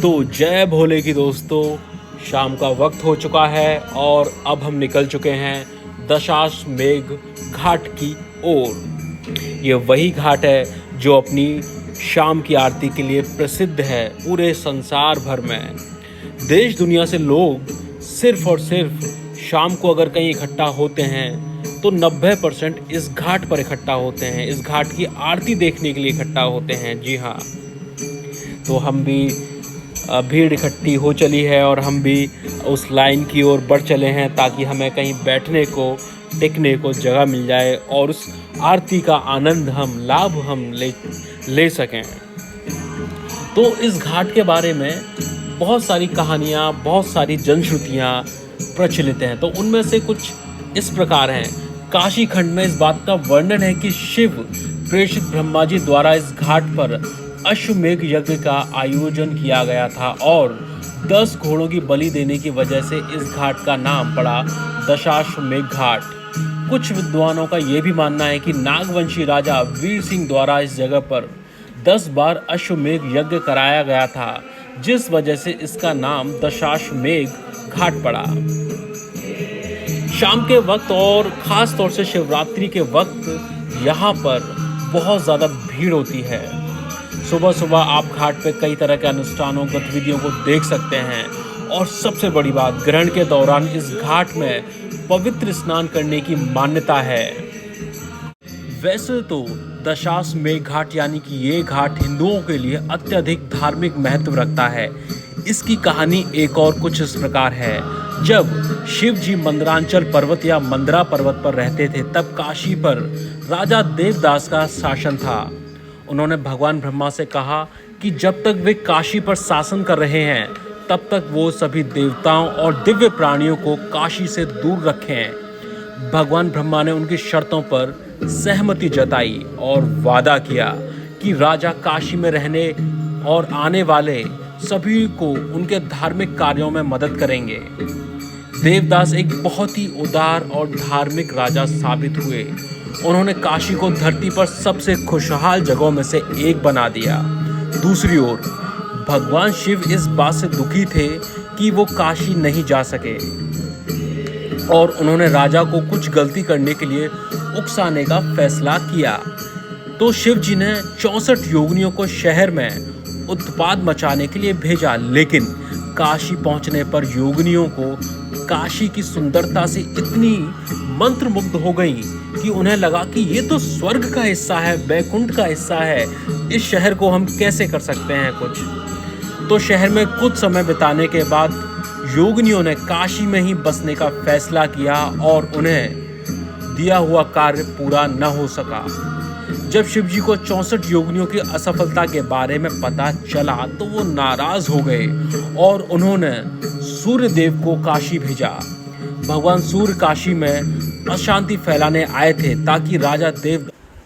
तो जय भोले की दोस्तों, शाम का वक्त हो चुका है और अब हम निकल चुके हैं दशाश्वमेध घाट की ओर। ये वही घाट है जो अपनी शाम की आरती के लिए प्रसिद्ध है पूरे संसार भर में। देश दुनिया से लोग सिर्फ और सिर्फ शाम को अगर कहीं इकट्ठा होते हैं तो 90% इस घाट पर इकट्ठा होते हैं, इस घाट की आरती देखने के लिए इकट्ठा होते हैं। जी हाँ, तो हम भी भीड़ इकट्ठी हो चली है और हम भी उस लाइन की ओर बढ़ चले हैं ताकि हमें कहीं बैठने को, टिकने को जगह मिल जाए और उस आरती का आनंद लाभ ले सकें। तो इस घाट के बारे में बहुत सारी कहानियाँ, बहुत सारी जनश्रुतियाँ प्रचलित हैं। तो उनमें से कुछ इस प्रकार हैं। काशी खंड में इस बात का वर्णन है कि शिव प्रेषित ब्रह्मा जी द्वारा इस घाट पर अश्वमेध यज्ञ का आयोजन किया गया था और 10 घोड़ों की बलि देने की वजह से इस घाट का नाम पड़ा दशाश्वमेध घाट। कुछ विद्वानों का यह भी मानना है कि नागवंशी राजा वीर सिंह द्वारा इस जगह पर 10 बार अश्वमेध यज्ञ कराया गया था, जिस वजह से इसका नाम दशाश्वमेध घाट पड़ा। शाम के वक्त और ख़ास तौर से शिवरात्रि के वक्त यहाँ पर बहुत ज़्यादा भीड़ होती है। सुबह सुबह आप घाट पे कई तरह के अनुष्ठानों, गतिविधियों को देख सकते हैं और सबसे बड़ी बात, ग्रहण के दौरान इस घाट में पवित्र स्नान करने की मान्यता है। वैसे तो दशाश्वमेध घाट यानी कि ये घाट हिंदुओं के लिए अत्यधिक धार्मिक महत्व रखता है। इसकी कहानी एक और कुछ इस प्रकार है। जब शिव जी मंदरांचल पर्वत या मंदरा पर्वत पर रहते थे तब काशी पर राजा देवदास का शासन था। उन्होंने भगवान ब्रह्मा से कहा कि जब तक वे काशी पर शासन कर रहे हैं तब तक वो सभी देवताओं और दिव्य प्राणियों को काशी से दूर रखें। भगवान ब्रह्मा ने उनकी शर्तों पर सहमति जताई और वादा किया कि राजा काशी में रहने और आने वाले सभी को उनके धार्मिक कार्यों में मदद करेंगे। देवदास एक बहुत ही उदार और धार्मिक राजा साबित हुए। उन्होंने काशी को धरती पर सबसे खुशहाल जगहों में से एक बना दिया। दूसरी ओर भगवान शिव इस बात से दुखी थे कि वो काशी नहीं जा सके और उन्होंने राजा को कुछ गलती करने के लिए उकसाने का फैसला किया। तो शिव जी ने 64 योगिनियों को शहर में उत्पात मचाने के लिए भेजा, लेकिन काशी पहुंचने पर योगिनियों को काशी की सुंदरता से इतनी मंत्रमुग्ध हो गई कि उन्हें लगा कि ये तो स्वर्ग का हिस्सा है, बैकुंठ का हिस्सा है, इस शहर को हम कैसे कर सकते हैं कुछ। तो शहर में कुछ समय बिताने के बाद योगिनियों ने काशी में ही बसने का फैसला किया और उन्हें दिया हुआ कार्य पूरा न हो सका। जब शिव जी को 64 योगिनियों की असफलता के बारे में पता चला तो वो नाराज हो गए और उन्होंने सूर्य देव को काशी भेजा। भगवान सूर्य काशी में अशांति फैलाने आए थे ताकि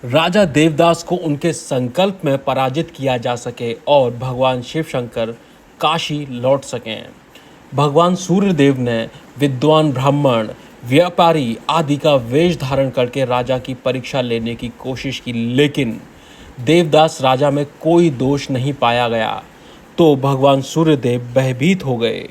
राजा देवदास को उनके संकल्प में पराजित किया जा सके और भगवान शिव शंकर काशी लौट सकें। भगवान सूर्य देव ने विद्वान ब्राह्मण, व्यापारी आदि का वेश धारण करके राजा की परीक्षा लेने की कोशिश की, लेकिन देवदास राजा में कोई दोष नहीं पाया गया। तो भगवान सूर्यदेव भयभीत हो गए।